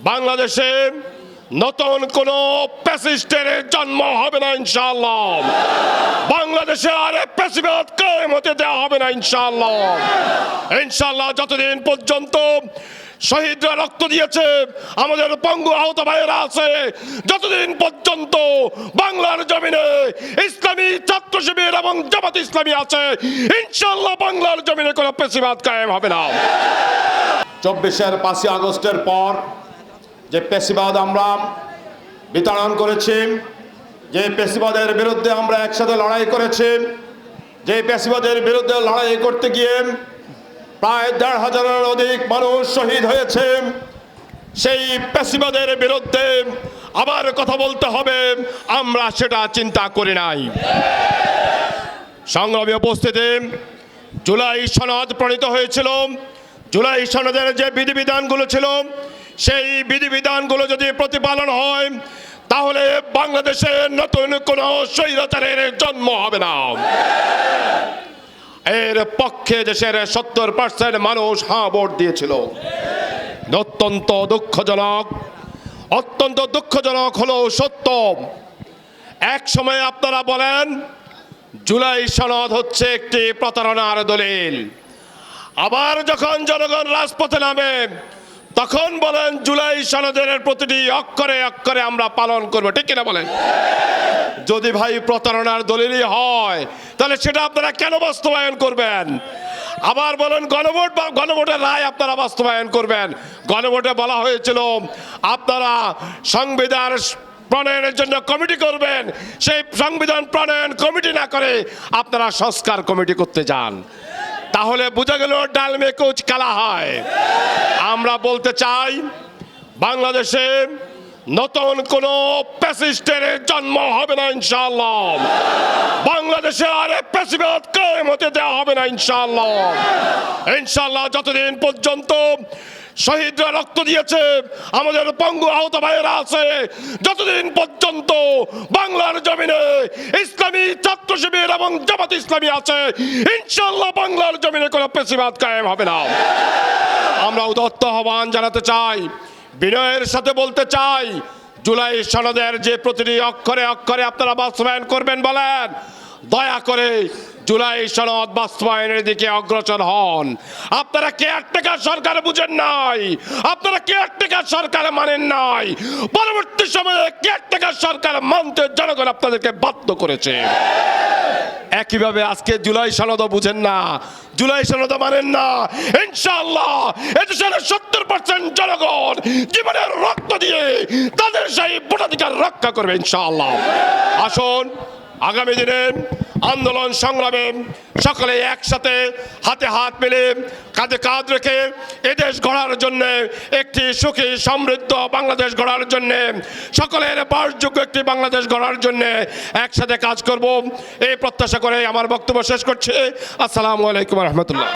বাংলাদেশে নতুন কোন প্যাসিস্টের জন্ম হবে না ইনশাআল্লাহ। বাংলাদেশে আর প্যাসিবাদ কায়েম হতে দেওয়া হবে না ইনশাআল্লাহ। ইনশাআল্লাহ যতদিন পর্যন্ত শহীদরা রক্ত দিয়েছে, আমাদের পঙ্গু আহত ভাইয়েরা আছে, যতদিন পর্যন্ত বাংলার জমিনে ইসলামী ছাত্র শিবির এবং জামাত ইসলামী আছে, ইনশাআল্লাহ বাংলার জমিনে কোনো প্যাসিবাদ কায়েম হবে না। 24-এর 5ই আগস্টের পর যে পেশিবাদ আমরা বিতাড়ন করেছি, যে পেশিবাদের বিরুদ্ধে আমরা একসাথে লড়াই করেছি, যে পেশিবাদের বিরুদ্ধে লড়াই করতে গিয়ে প্রায় 1,500-এর অধিক মানুষ শহীদ হয়েছে, সেই পেশিবাদের বিরুদ্ধে আবার কথা বলতে হবে, আমরা সেটা চিন্তা করি নাই। সংগ্রামী উপস্থিতি, জুলাই সনদ প্রণীত হয়েছিল। জুলাই সনদের যে বিধিবিধানগুলো ছিল, সেই বিধিবিধানগুলো যদি প্রতিপালন হয়, তাহলে বাংলাদেশে নতুন কোন স্বৈরাচারের জন্ম হবে না। এর পক্ষে দেশের 70% মানুষ হ্যাঁ ভোট দিয়েছিল। অত্যন্ত দুঃখজনক হলো সত্য। এক সময় আপনারা বলেন জুলাই সনদ হচ্ছে একটি প্রতারণার দলিল, আবার যখন জনগণ রাজপথে নামে তখন বলেন জুলাই সনদের প্রতিটি অক্ষরে অক্ষরে আমরা পালন করবো। ঠিক কিনা বলেন? যদি ভাই প্রতারণার দলিলই হয়, তাহলে সেটা আপনারা কেন বাস্তবায়ন করবেন? আবার বলেন গণভোটের রায় আপনারা বাস্তবায়ন করবেন। গণভোটে বলা হয়েছিল আপনারা সংবিধান প্রণয়নের জন্য কমিটি করবেন, সেই সংবিধান প্রণয়ন কমিটি না করে আপনারা সংস্কার কমিটি করতে যান। তাহলে বোঝা গেল ডাল মে কুচ কালা হয়। আমরা বলতে চাই বাংলাদেশে নতুন কোন প্যাসিস্টের জন্ম হবে না ইনশাআল্লাহ। বাংলাদেশে আর প্যাসিবাদ কায়েম হতে দেওয়া হবে না ইনশাআল্লাহ। ইনশাআল্লাহ যতদিন পর্যন্ত শহীদরা রক্ত দিয়েছে, আমাদের পঙ্গু আহত ভাইয়েরা আছে, যতদিন পর্যন্ত বাংলার জমিনে ইসলামী ছাত্র শিবির এবং জামাত ইসলামী আছে, ইনশাআল্লাহ বাংলার জমিনে কোনো প্যাসিবাদ কায়েম হবে না। আমরা উদাত্ত আহ্বান জানাতে চাই, বিনয়ের সাথে বলতে চাই, জুলাই সনদের যে প্রতিটি অক্ষরে অক্ষরে আপনারা বাস্তবায়ন করবেন বলেন, দয়া করে জুলাই সনদ বাস্তবায়নের দিকে অগ্রসর হন। আপনারা কেয়ারটেকার সরকার বুঝেন নাই, আপনারা কেয়ারটেকার সরকার মানেন নাই। পরবর্তী সময়ে কেয়ারটেকার সরকার মানতে জনগণ আপনাদেরকে বাধ্য করেছে। একইভাবে আজকে জুলাই সনদ বুঝেন না, জুলাই সনদ মানেন না, ইনশাআল্লাহ এদেশের 70% জনগণ জীবনের রক্ত দিয়ে তাদের সেই ভোটাধিকার রক্ষা করবে ইনশাআল্লাহ। আসুন আগামী দিনে আন্দোলন সংগ্রামে সকলে একসাথে হাতে হাত মিলে কাঁধে কাঁধ রেখে এদেশ গড়ার জন্য, একটি সুখী সমৃদ্ধ বাংলাদেশ গড়ার জন্য, সকলের বাসযোগ্য একটি বাংলাদেশ গড়ার জন্য একসাথে কাজ করব, এই প্রত্যাশা করে আমার বক্তব্য শেষ করছি। আসসালামু আলাইকুম রহমতুল্লাহ।